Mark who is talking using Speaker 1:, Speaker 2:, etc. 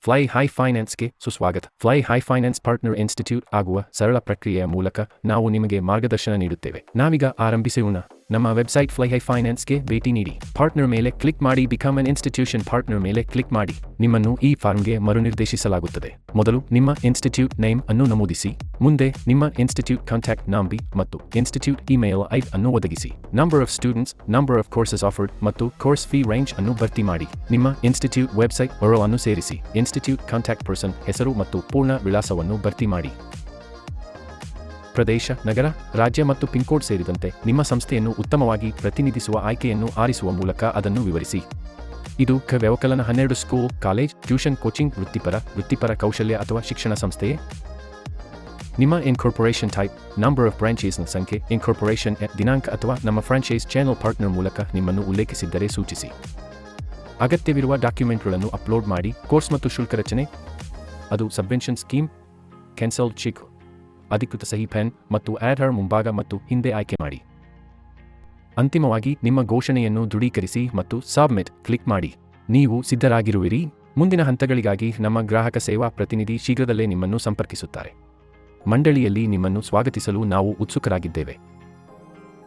Speaker 1: ಫ್ಲೈಹೈ ಫೈನಾನ್ಸ್ಗೆ ಸುಸ್ವಾಗತ. ಫ್ಲೈಹೈ finance partner institute ಆಗುವ ಸರಳ ಪ್ರಕ್ರಿಯೆಯ ಮೂಲಕ ನಾವು ನಿಮಗೆ ಮಾರ್ಗದರ್ಶನ ನೀಡುತ್ತೇವೆ. ನಾವೀಗ ಆರಂಭಿಸೋಣ. ನಮ್ಮ ವೆಬ್ಸೈಟ್ ಫ್ಲೈಹೈ ಫೈನಾನ್ಸ್ಗೆ ಭೇಟಿ ನೀಡಿ. ಪಾರ್ಟ್ನರ್ ಮೇಲೆ ಕ್ಲಿಕ್ ಮಾಡಿ. ಬಿಕಮ್ ಅನ್ ಇನ್ಸ್ಟಿಟ್ಯೂಷನ್ ಪಾರ್ಟ್ನರ್ ಮೇಲೆ ಕ್ಲಿಕ್ ಮಾಡಿ. ನಿಮ್ಮನ್ನು ಈ ಫಾರ್ಮ್ಗೆ ಮರುನಿರ್ದೇಶಿಸಲಾಗುತ್ತದೆ. ಮೊದಲು ನಿಮ್ಮ ಇನ್ಸ್ಟಿಟ್ಯೂಟ್ ನೇಮ್ ಅನ್ನು ನಮೂದಿಸಿ. ಮುಂದೆ ನಿಮ್ಮ ಇನ್ಸ್ಟಿಟ್ಯೂಟ್ ಕಾಂಟ್ಯಾಕ್ಟ್ ನಂಬರ್ ಮತ್ತು ಇನ್ಸ್ಟಿಟ್ಯೂಟ್ ಇಮೇಲ್ ಐಡಿ ಅನ್ನು ಒದಗಿಸಿ. Number of students, number of courses offered ಮತ್ತು ಕೋರ್ಸ್ ಫೀ ರೇಂಜ್ ಅನ್ನು ಭರ್ತಿ ಮಾಡಿ. ನಿಮ್ಮ ಇನ್ಸ್ಟಿಟ್ಯೂಟ್ ವೆಬ್ಸೈಟ್ URL ಅನ್ನು ಸೇರಿಸಿ. ಇನ್ಸ್ಟಿಟ್ಯೂಟ್ ಕಾಂಟ್ಯಾಕ್ಟ್ ಪರ್ಸನ್ ಹೆಸರು ಮತ್ತು ಪೂರ್ಣ ವಿಳಾಸವನ್ನು ಭರ್ತಿ ಮಾಡಿ. ಪ್ರದೇಶ, ನಗರ, ರಾಜ್ಯ ಮತ್ತು ಪಿನ್ಕೋಡ್ ಸೇರಿದಂತೆ ನಿಮ್ಮ ಸಂಸ್ಥೆಯನ್ನು ಉತ್ತಮವಾಗಿ ಪ್ರತಿನಿಧಿಸುವ ಆಯ್ಕೆಯನ್ನು ಆರಿಸುವ ಮೂಲಕ ಅದನ್ನು ವಿವರಿಸಿ. ಇದು ವ್ಯವಕಲನ 12 ಸ್ಕೂಲ್, ಕಾಲೇಜ್, ಟ್ಯೂಷನ್, ಕೋಚಿಂಗ್, ವೃತ್ತಿಪರ ಕೌಶಲ್ಯ ಅಥವಾ ಶಿಕ್ಷಣ ಸಂಸ್ಥೆಯೇ? ನಿಮ್ಮ ಇನ್ಕಾರ್ಪೊರೇಷನ್ ಟೈಪ್, ನಂಬರ್ ಆಫ್ ಬ್ರಾಂಚೆಸ್ನ ಸಂಖ್ಯೆ, ಇನ್ಕಾರ್ಪೊರೇಷನ್ ದಿನಾಂಕ ಅಥವಾ ನಮ್ಮ ಫ್ರಾಂಚೈಸ್ ಚಾನೆಲ್ ಪಾರ್ಟ್ನರ್ ಮೂಲಕ ನಿಮ್ಮನ್ನು ಉಲ್ಲೇಖಿಸಿದ್ದರೆ ಸೂಚಿಸಿ. ಅಗತ್ಯವಿರುವ ಡಾಕ್ಯುಮೆಂಟ್ಗಳನ್ನು ಅಪ್ಲೋಡ್ ಮಾಡಿ. ಕೋರ್ಸ್ ಮತ್ತು ಶುಲ್ಕ ರಚನೆ, ಅದು ಸಬ್ವೆನ್ಷನ್ ಸ್ಕೀಮ್, ಕ್ಯಾನ್ಸಲ್ಡ್ ಚೆಕ್, ಅಧಿಕೃತ ಸಹಿ ಪೆನ್ ಮತ್ತು ಆಧಾರ್ ಮುಂಭಾಗ ಮತ್ತು ಹಿಂದೆ ಆಯ್ಕೆ ಮಾಡಿ. ಅಂತಿಮವಾಗಿ ನಿಮ್ಮ ಘೋಷಣೆಯನ್ನು ದೃಢೀಕರಿಸಿ ಮತ್ತು ಸಬ್ಮಿಟ್ ಕ್ಲಿಕ್ ಮಾಡಿ. ನೀವು ಸಿದ್ಧರಾಗಿರುವಿರಿ. ಮುಂದಿನ ಹಂತಗಳಿಗಾಗಿ ನಮ್ಮ ಗ್ರಾಹಕ ಸೇವಾ ಪ್ರತಿನಿಧಿ ಶೀಘ್ರದಲ್ಲೇ ನಿಮ್ಮನ್ನು ಸಂಪರ್ಕಿಸುತ್ತಾರೆ. ಮಂಡಳಿಯಲ್ಲಿ ನಿಮ್ಮನ್ನು ಸ್ವಾಗತಿಸಲು ನಾವು ಉತ್ಸುಕರಾಗಿದ್ದೇವೆ.